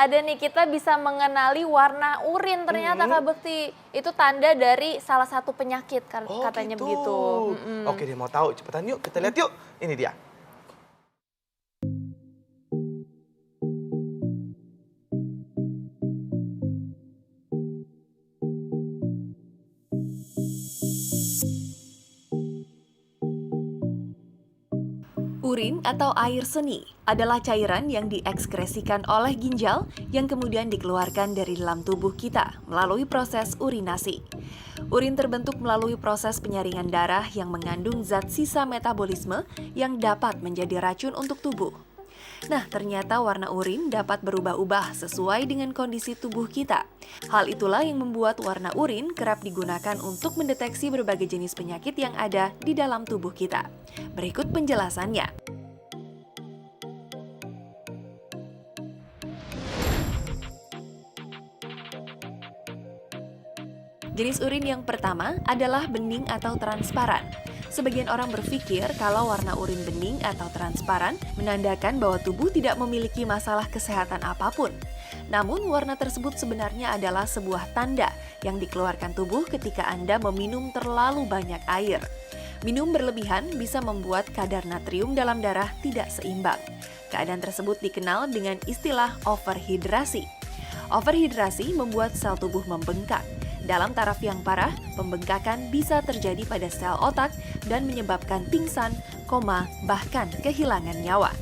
ada nih, kita bisa mengenali warna urin ternyata Kak Bekti. Itu tanda dari salah satu penyakit katanya gitu. begitu. Oke deh, mau tahu, cepetan yuk kita lihat yuk. Ini dia. Urin atau air seni adalah cairan yang diekskresikan oleh ginjal yang kemudian dikeluarkan dari dalam tubuh kita melalui proses urinasi. Urin terbentuk melalui proses penyaringan darah yang mengandung zat sisa metabolisme yang dapat menjadi racun untuk tubuh. Nah, ternyata warna urin dapat berubah-ubah sesuai dengan kondisi tubuh kita. Hal itulah yang membuat warna urin kerap digunakan untuk mendeteksi berbagai jenis penyakit yang ada di dalam tubuh kita. Berikut penjelasannya. Jenis urin yang pertama adalah bening atau transparan. Sebagian orang berpikir kalau warna urin bening atau transparan menandakan bahwa tubuh tidak memiliki masalah kesehatan apapun. Namun, warna tersebut sebenarnya adalah sebuah tanda yang dikeluarkan tubuh ketika Anda meminum terlalu banyak air. Minum berlebihan bisa membuat kadar natrium dalam darah tidak seimbang. Keadaan tersebut dikenal dengan istilah overhidrasi. Overhidrasi membuat sel tubuh membengkak. Dalam taraf yang parah, pembengkakan bisa terjadi pada sel otak dan menyebabkan pingsan, koma, bahkan kehilangan nyawa.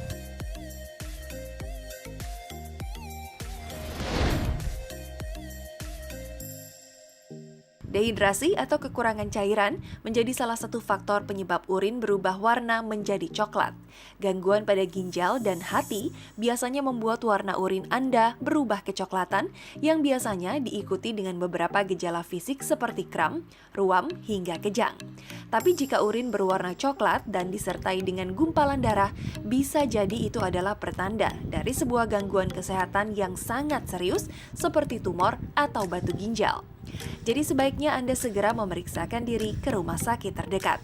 Dehidrasi atau kekurangan cairan menjadi salah satu faktor penyebab urin berubah warna menjadi coklat. Gangguan pada ginjal dan hati biasanya membuat warna urin Anda berubah kecoklatan yang biasanya diikuti dengan beberapa gejala fisik seperti kram, ruam, hingga kejang. Tapi jika urin berwarna coklat dan disertai dengan gumpalan darah, bisa jadi itu adalah pertanda dari sebuah gangguan kesehatan yang sangat serius seperti tumor atau batu ginjal. Jadi sebaiknya Anda segera memeriksakan diri ke rumah sakit terdekat.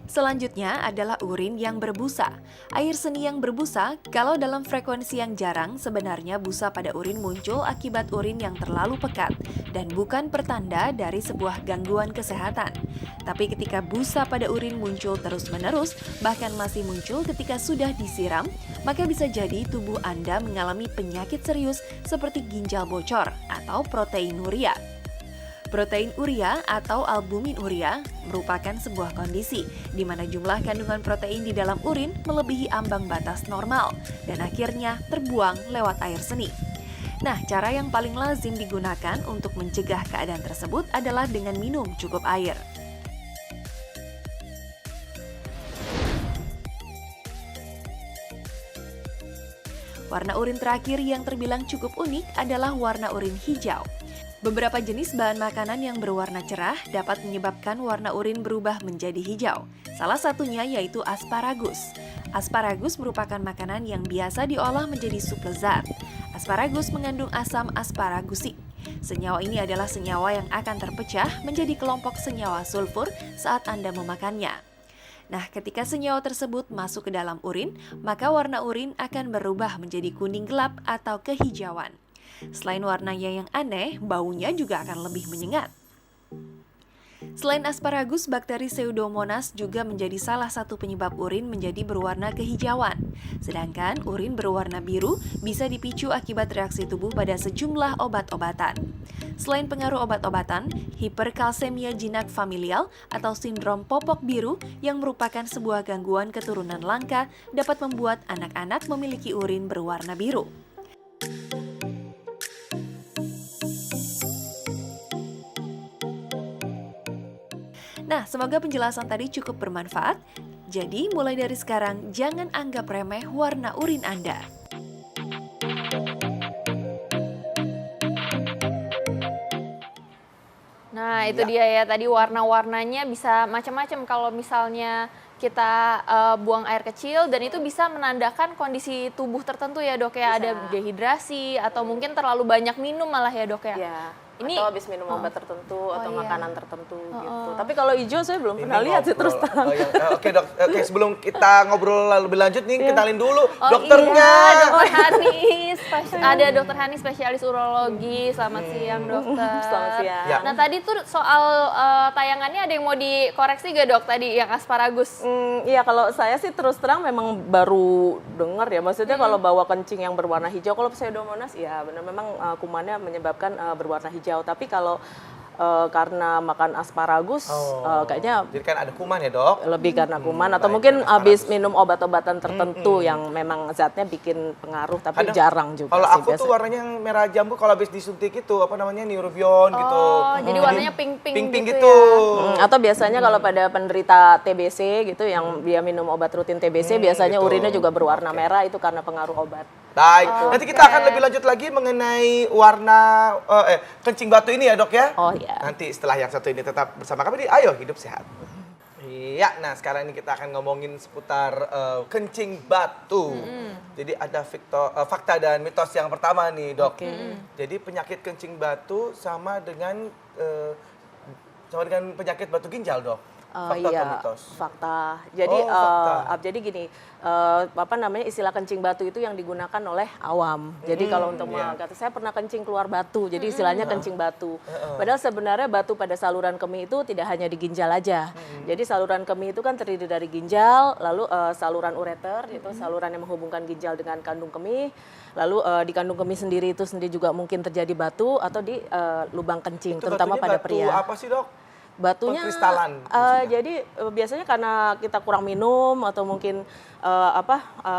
Selanjutnya adalah urin yang berbusa. Air seni yang berbusa, kalau dalam frekuensi yang jarang, sebenarnya busa pada urin muncul akibat urin yang terlalu pekat dan bukan pertanda dari sebuah gangguan kesehatan. Tapi ketika busa pada urin muncul terus-menerus, bahkan masih muncul ketika sudah disiram, maka bisa jadi tubuh Anda mengalami penyakit serius seperti ginjal bocor atau proteinuria. Protein urea atau albumin urea merupakan sebuah kondisi di mana jumlah kandungan protein di dalam urin melebihi ambang batas normal dan akhirnya terbuang lewat air seni. Nah, cara yang paling lazim digunakan untuk mencegah keadaan tersebut adalah dengan minum cukup air. Warna urin terakhir yang terbilang cukup unik adalah warna urin hijau. Beberapa jenis bahan makanan yang berwarna cerah dapat menyebabkan warna urin berubah menjadi hijau. Salah satunya yaitu asparagus. Asparagus merupakan makanan yang biasa diolah menjadi sup lezat. Asparagus mengandung asam asparagusik. Senyawa ini adalah senyawa yang akan terpecah menjadi kelompok senyawa sulfur saat Anda memakannya. Nah, ketika senyawa tersebut masuk ke dalam urin, maka warna urin akan berubah menjadi kuning gelap atau kehijauan. Selain warnanya yang aneh, baunya juga akan lebih menyengat. Selain asparagus, bakteri Pseudomonas juga menjadi salah satu penyebab urin menjadi berwarna kehijauan. Sedangkan urin berwarna biru bisa dipicu akibat reaksi tubuh pada sejumlah obat-obatan. Selain pengaruh obat-obatan, hiperkalsemia jinak familial atau sindrom popok biru yang merupakan sebuah gangguan keturunan langka dapat membuat anak-anak memiliki urin berwarna biru. Nah, semoga penjelasan tadi cukup bermanfaat. Jadi, mulai dari sekarang, jangan anggap remeh warna urin Anda. Nah, itu dia ya, tadi warna-warnanya bisa macam-macam kalau misalnya kita buang air kecil, dan itu bisa menandakan kondisi tubuh tertentu ya dok ya, ada dehidrasi atau mungkin terlalu banyak minum malah ya dok ya. Ya. atau habis minum obat tertentu atau iya. makanan tertentu gitu. Tapi kalau hijau saya belum pernah lihat sih terus terang. Oke dok, oke sebelum kita ngobrol lebih lanjut nih, kenalin dulu Oh dokternya. iya, Dokter Hani, ada Dokter Hani spesialis urologi. Selamat siang dokter. Selamat siang. Ya. Nah tadi tuh soal tayangannya ada yang mau dikoreksi gak dok tadi yang asparagus? Iya kalau saya sih terus terang memang baru dengar ya. Maksudnya kalau bawa kencing yang berwarna hijau, kalau pseudomonas ya benar memang kumannya menyebabkan berwarna hijau. Tapi kalau karena makan asparagus kayaknya Jadi kan ada kuman ya dok? lebih karena kuman atau baik, mungkin asparagus. habis minum obat-obatan tertentu yang memang zatnya bikin pengaruh tapi Kadang jarang juga Kalau sih aku biasa. tuh warnanya yang merah jambu kalau habis disuntik itu apa namanya Neurobion gitu. Jadi warnanya pink-pink Pink-pink gitu gitu. Atau biasanya kalau pada penderita TBC gitu yang dia minum obat rutin TBC biasanya gitu. urinnya juga berwarna merah itu karena pengaruh obat. Baik, nanti kita akan lebih lanjut lagi mengenai warna kencing batu ini ya dok ya. Oh iya. Nanti setelah yang satu ini tetap bersama kami di Ayo Hidup Sehat. Iya, nah sekarang ini kita akan ngomongin seputar kencing batu. Jadi ada fakta dan mitos yang pertama nih dok. Jadi penyakit kencing batu sama dengan penyakit batu ginjal dok. Fakta atau mitos? Fakta. Jadi fakta. jadi gini, apa namanya istilah kencing batu itu yang digunakan oleh awam. Jadi kalau untuk mengatakan saya pernah kencing keluar batu, jadi istilahnya kencing batu. Padahal sebenarnya batu pada saluran kemih itu tidak hanya di ginjal aja. Jadi saluran kemih itu kan terdiri dari ginjal, lalu saluran ureter, itu saluran yang menghubungkan ginjal dengan kandung kemih. Lalu di kandung kemih sendiri itu sendiri juga mungkin terjadi batu atau di lubang kencing, Itu terutama batunya pada batu pria. apa sih dok? Batunya Pengkristalan, jadi biasanya karena kita kurang minum atau mungkin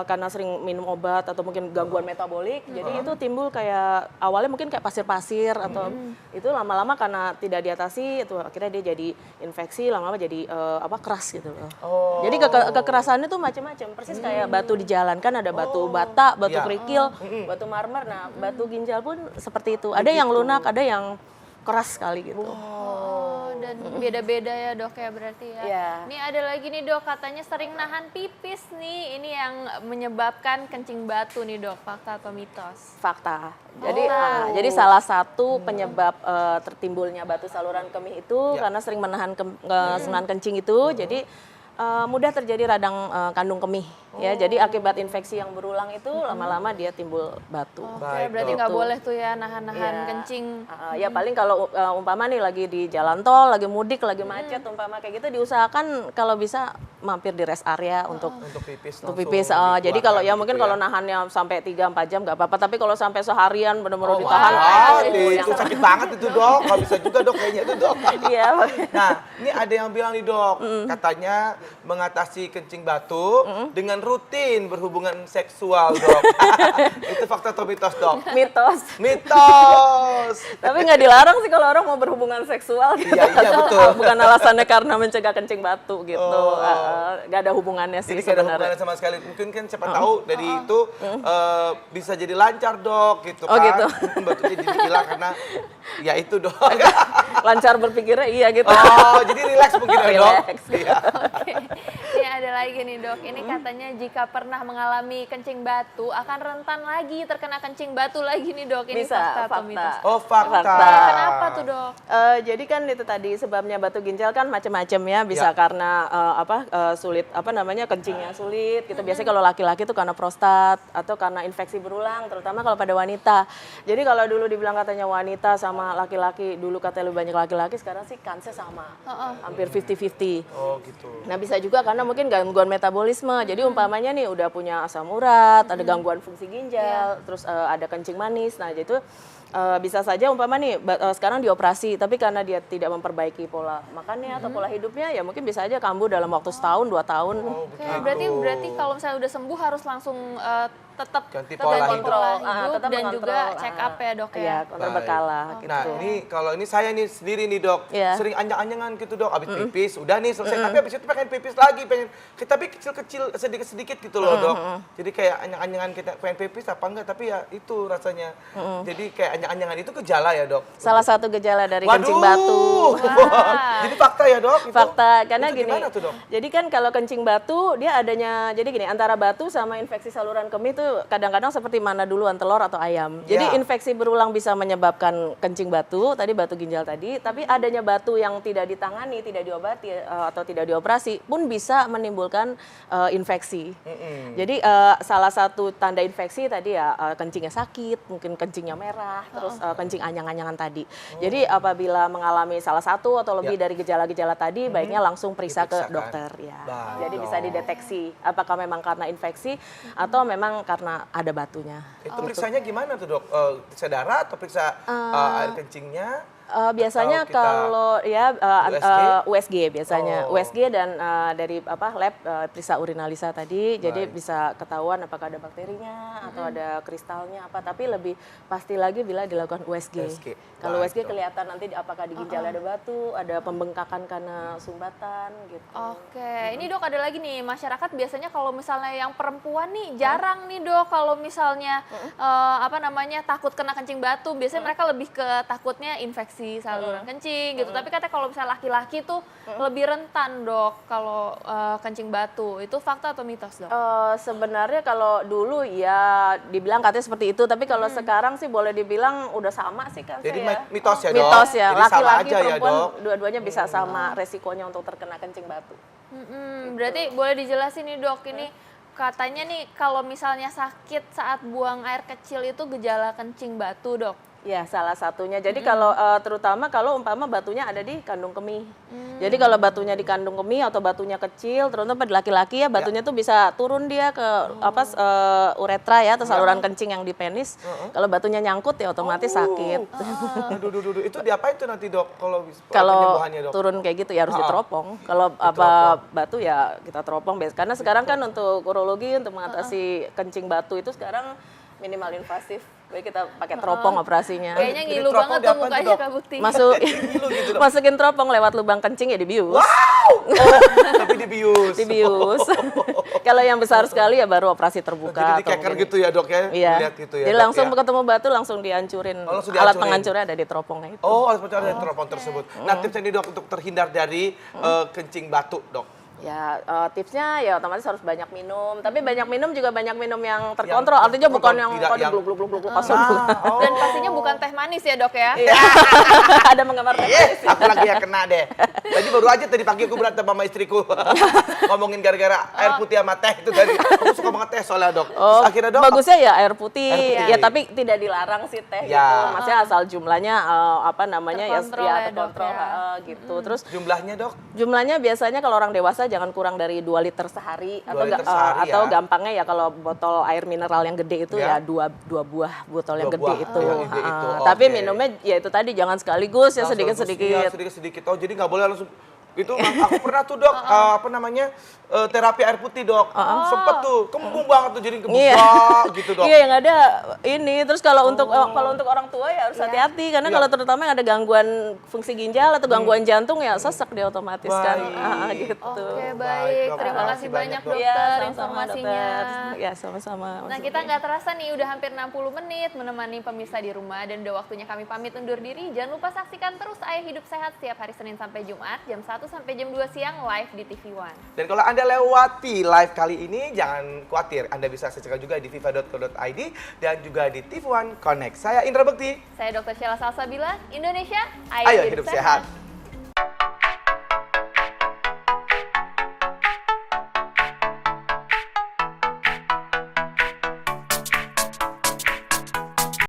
karena sering minum obat atau mungkin gangguan metabolik, jadi itu timbul kayak awalnya mungkin kayak pasir-pasir atau itu lama-lama karena tidak diatasi itu akhirnya dia jadi infeksi, lama-lama jadi keras gitu loh. Jadi kekerasannya tuh macam-macam, persis kayak batu di jalan kan ada batu bata, batu kerikil, batu marmer. Nah, batu ginjal pun seperti itu. Ada yang lunak, ada yang keras sekali gitu. Dan beda-beda ya dok ya berarti ya. Iya. Ini ada lagi nih dok, katanya sering nahan pipis nih. Ini yang menyebabkan kencing batu nih dok, fakta atau mitos? Fakta. Jadi salah satu penyebab tertimbulnya batu saluran kemih itu karena sering menahan kencing itu. Jadi mudah terjadi radang kandung kemih ya. Jadi akibat infeksi yang berulang itu lama-lama dia timbul batu. Oke, berarti nggak boleh tuh ya nahan-nahan kencing. Ya paling kalau umpama nih lagi di jalan tol, lagi mudik, lagi macet, umpama kayak gitu diusahakan kalau bisa mampir di rest area untuk pipis. Jadi kalau ya mungkin kalau nahannya sampai 3-4 jam nggak apa-apa, tapi kalau sampai seharian benar-benar ditahan. Itu sakit banget itu dok. Nggak bisa juga dok kayaknya itu dok. Iya. Nah, ini ada yang bilang nih dok, katanya mengatasi kencing batu dengan rutin berhubungan seksual dok. Itu fakta atau mitos dok? Mitos. Mitos. Tapi nggak dilarang sih kalau orang mau berhubungan seksual. Iya, betul. Bukan alasannya karena mencegah kencing batu gitu. Nggak ada hubungannya sih Jadi nggak ada sebenarnya. hubungannya sama sekali. Mungkin kan siapa tahu dari itu bisa jadi lancar dok gitu kan. Oh, gitu. Batunya jadi hilang karena ya itu dok. Lancar berpikirnya iya gitu. Oh, jadi rileks mungkin ya dok. Relax. Iya. Oke, ini ada lagi nih dok. Ini katanya jika pernah mengalami kencing batu akan rentan lagi terkena kencing batu lagi nih dok. Ini Bisa, fakta atau fakta. mitos? Oh, fakta. Kenapa tuh dok? Jadi kan itu tadi sebabnya batu ginjal kan macam-macam ya, bisa karena sulit kencingnya sulit gitu. Biasanya kalau laki-laki itu karena prostat atau karena infeksi berulang, terutama kalau pada wanita. Jadi kalau dulu dibilang katanya wanita sama laki-laki, dulu katanya lebih banyak laki-laki, sekarang sih kansnya sama. Hampir 50-50. Oh, gitu. Nah bisa juga karena mungkin gangguan metabolisme. Jadi umpamanya nih udah punya asam urat, ada gangguan fungsi ginjal, terus ada kencing manis. Nah itu bisa saja umpama nih sekarang dioperasi, tapi karena dia tidak memperbaiki pola makannya atau pola hidupnya, ya mungkin bisa aja kambuh dalam waktu setahun 2 tahun. Oke, berarti kalau misalnya udah sembuh harus langsung tetap Ganti tetap pola kontrol hidup. hidup tetap dan mengontrol, juga check up ya dok ya. Iya, kontrol berkala gitu. Nah, ini kalau ini saya nih sendiri nih dok, Iya. sering anjang-anjangan gitu dok, abis pipis, udah nih selesai, tapi abis itu pengen pipis lagi, pengen Tapi kecil-kecil, sedikit-sedikit gitu loh dok. Jadi kayak anyang-anyangan kita pengen pipis apa enggak, tapi ya itu rasanya. Jadi kayak anyang-anyangan itu gejala ya dok? Salah satu gejala dari kencing batu. Jadi fakta ya dok? Fakta, karena itu gini, gimana tuh, dok? jadi kan kalau kencing batu dia adanya, jadi gini, antara batu sama infeksi saluran kemih itu kadang-kadang seperti mana duluan, telur atau ayam. Jadi infeksi berulang bisa menyebabkan kencing batu, tadi batu ginjal tadi, tapi adanya batu yang tidak ditangani, tidak diobati atau tidak dioperasi pun bisa menimbulkan infeksi. Jadi salah satu tanda infeksi tadi ya kencingnya sakit, mungkin kencingnya merah, terus kencing anyang-anyangan tadi. Jadi apabila mengalami salah satu atau lebih dari gejala-gejala tadi, baiknya langsung periksa ke dokter ya. Jadi bisa dideteksi apakah memang karena infeksi atau memang karena ada batunya. Itu periksanya gimana tuh dok? Periksa darah atau periksa air kencingnya? Biasanya kalau ya USG biasanya USG dan dari lab periksa urinalisa tadi, jadi bisa ketahuan apakah ada bakterinya atau ada kristalnya apa, tapi lebih pasti lagi bila dilakukan USG. Kalau USG kelihatan nanti apakah di ginjalnya ada batu, ada pembengkakan karena sumbatan gitu. Oke, ini dok ada lagi nih, masyarakat biasanya kalau misalnya yang perempuan nih jarang nih dok kalau misalnya takut kena kencing batu, biasanya mereka lebih ke takutnya infeksi saluran kencing gitu. Tapi katanya kalau misalnya laki-laki tuh lebih rentan dok kalau kencing batu. Itu fakta atau mitos dok? Sebenarnya kalau dulu ya dibilang katanya seperti itu, tapi kalau sekarang sih boleh dibilang udah sama sih kan. Jadi mitos ya dok? Mitos ya, jadi laki-laki ya, perempuan dok? dua-duanya bisa sama resikonya untuk terkena kencing batu. Berarti boleh dijelasin nih dok, ini katanya nih kalau misalnya sakit saat buang air kecil itu gejala kencing batu dok? Ya, salah satunya. Jadi kalau terutama kalau umpama batunya ada di kandung kemih. Jadi kalau batunya di kandung kemih atau batunya kecil, terutama pada laki-laki ya batunya tuh bisa turun dia ke uretra ya atau saluran kencing yang di penis. Kalau batunya nyangkut ya otomatis sakit. Aduh, itu diapain tuh nanti dok kalau penyembuhannya, dok? turun kayak gitu ya harus diteropong. Kalau batu ya kita teropong. Karena sekarang kan untuk urologi untuk mengatasi kencing batu itu sekarang minimal invasif. Baik kita pakai teropong operasinya. Kayaknya ngilu banget tuh mukanya Kak Bukti. Masukin teropong lewat lubang kencing ya dibius. Wow! Tapi dibius. Dibius. Kalau yang besar sekali ya baru operasi terbuka. Jadi dikeker gitu ya dok ya? Iya. Gitu ya, jadi dok, langsung ya? ketemu batu langsung dihancurin. Alat penghancurnya ada di teropongnya itu. Alat penghancurnya ada di teropong tersebut. Nah tipsnya nih dok untuk terhindar dari kencing batu dok? Ya tipsnya ya otomatis harus banyak minum. Tapi banyak minum juga banyak minum yang terkontrol. Artinya bukan yang gluk-gluk kosong. Dan pastinya bukan teh manis ya dok ya? Ada menggambar teh manis. Aku lagi ya kena deh. Tadi pagi aku berantem sama istriku. Ngomongin gara-gara air putih sama teh itu tadi. Aku suka banget teh soalnya dok. Akhirnya dok. Bagusnya ya air putih. Ya tapi tidak dilarang sih teh gitu. Maksudnya asal jumlahnya terkontrol gitu. Terus jumlahnya dok? Jumlahnya biasanya kalau orang dewasa jangan kurang dari 2 liter sehari atau gampangnya ya kalau botol air mineral yang gede itu ya 2 buah botol yang gede itu. Tapi minumnya ya itu tadi jangan sekaligus ya sedikit-sedikit. Sedikit-sedikit. Oh jadi nggak boleh langsung. Itu aku pernah tuh dok, terapi air putih dok. Sempet tuh, kembung banget tuh jadi kebuka gitu dok. Iya yang ada ini, terus kalau untuk orang tua ya harus hati-hati. Karena kalau terutama yang ada gangguan fungsi ginjal atau gangguan jantung ya sesak dia otomatis kan. Gitu. Oke baik, terima kasih banyak dokter informasinya. Ya sama-sama. Nah kita nggak terasa nih udah hampir 60 menit menemani pemirsa di rumah dan udah waktunya kami pamit undur diri. Jangan lupa saksikan terus Ayo Hidup Sehat setiap hari Senin sampai Jumat jam 1 sampai jam 2 siang live di TV One. Dan kalau Anda lewati live kali ini jangan khawatir, Anda bisa saksikan juga di viva.co.id dan juga di TV One Connect. Saya Indra Bekti. Saya Dr. Sheila Salsabila, Indonesia Ayo Hidup Sehat.